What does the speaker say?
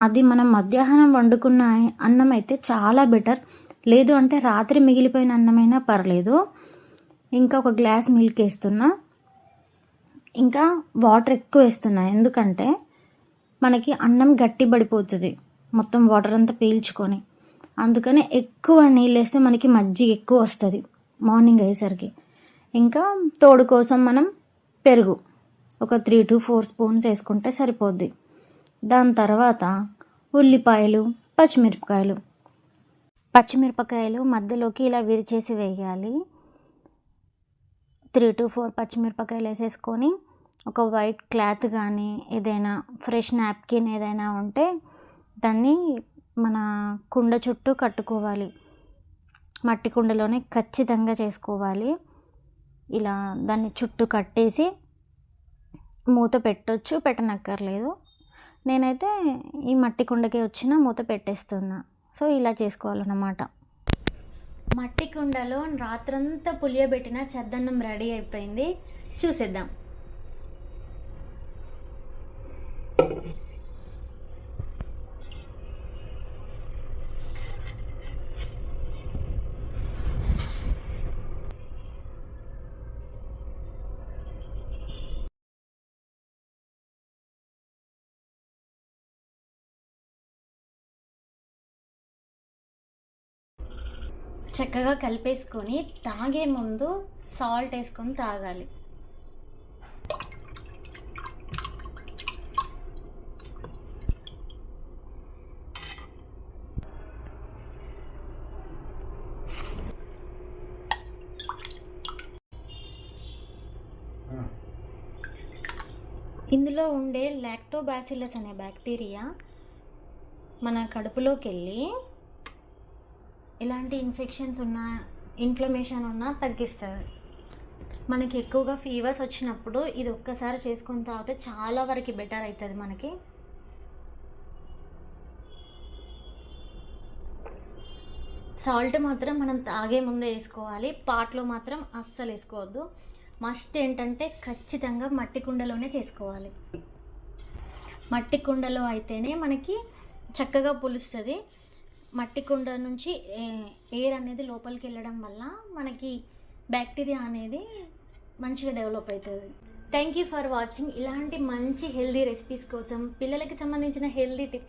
అది మనం మధ్యాహ్నం వండుకున్న అన్నం అయితే చాలా బెటర్. లేదు అంటే రాత్రి మిగిలిపోయిన అన్నమైనా పర్లేదు. ఇంకా ఒక గ్లాస్ మిల్క్ వేస్తున్నా, ఇంకా వాటర్ ఎక్కువ వేస్తున్నా. ఎందుకంటే మనకి అన్నం గట్టి పడిపోతుంది మొత్తం వాటర్ అంతా పీల్చుకొని. అందుకని ఎక్కువ నీళ్ళు వేస్తే మనకి మజ్జిగ ఎక్కువ వస్తుంది మార్నింగ్ అయ్యేసరికి. ఇంకా తోడు కోసం మనం పెరుగు ఒక 3 to 4 స్పూన్స్ వేసుకుంటే సరిపోద్ది. దాని తర్వాత ఉల్లిపాయలు, పచ్చిమిరపకాయలు మధ్యలోకి ఇలా విరిచేసి వేయాలి. 3 to 4 పచ్చిమిరపకాయలు వేసేసుకొని ఒక వైట్ క్లాత్ కానీ ఏదైనా ఫ్రెష్ నాప్కిన్ ఏదైనా ఉంటే దాన్ని మన కుండ చుట్టూ కట్టుకోవాలి. మట్టి కుండలోనే ఖచ్చితంగా చేసుకోవాలి. ఇలా దాన్ని చుట్టూ కట్టేసి మూత పెట్టొచ్చు, పెట్టనక్కర్లేదు. నేనైతే ఈ మట్టి కుండకి వచ్చిన మూత పెట్టేస్తున్నా. సో ఇలా చేసుకోవాలన్నమాట. మట్టి కుండలో రాత్రంతా పులియబెట్టిన చద్దన్నం రెడీ అయిపోయింది. చూసేద్దాం. చక్కగా కలిపేసుకొని తాగే ముందు సాల్ట్ వేసుకొని తాగాలి. ఇందులో ఉండే లాక్టోబాసిల్లస్ అనే బ్యాక్టీరియా మన కడుపులోకి వెళ్ళి ఎలాంటి ఇన్ఫెక్షన్స్ ఉన్నా, ఇన్ఫ్లమేషన్ ఉన్నా తగ్గిస్తుంది. మనకి ఎక్కువగా ఫీవర్స్ వచ్చినప్పుడు ఇది ఒక్కసారి చేసుకొని తాగితే చాలా వరకు బెటర్ అవుతుంది మనకి. సాల్ట్ మాత్రం మనం తాగే ముందే వేసుకోవాలి. పాట్లో మాత్రం అస్సలు వేసుకోవద్దు. మస్ట్ ఏంటంటే ఖచ్చితంగా మట్టి కుండలోనే చేసుకోవాలి. మట్టి కుండలో అయితేనే మనకి చక్కగా పులుస్తుంది. మట్టి కుండ నుంచి ఎయిర్ అనేది లోపలికి వెళ్ళడం వల్ల మనకి బ్యాక్టీరియా అనేది మంచిగా డెవలప్ అవుతుంది. Thank you for watching. ఇలాంటి మంచి హెల్దీ రెసిపీస్ కోసం, పిల్లలకి సంబంధించిన హెల్దీ టిప్స్ కోసం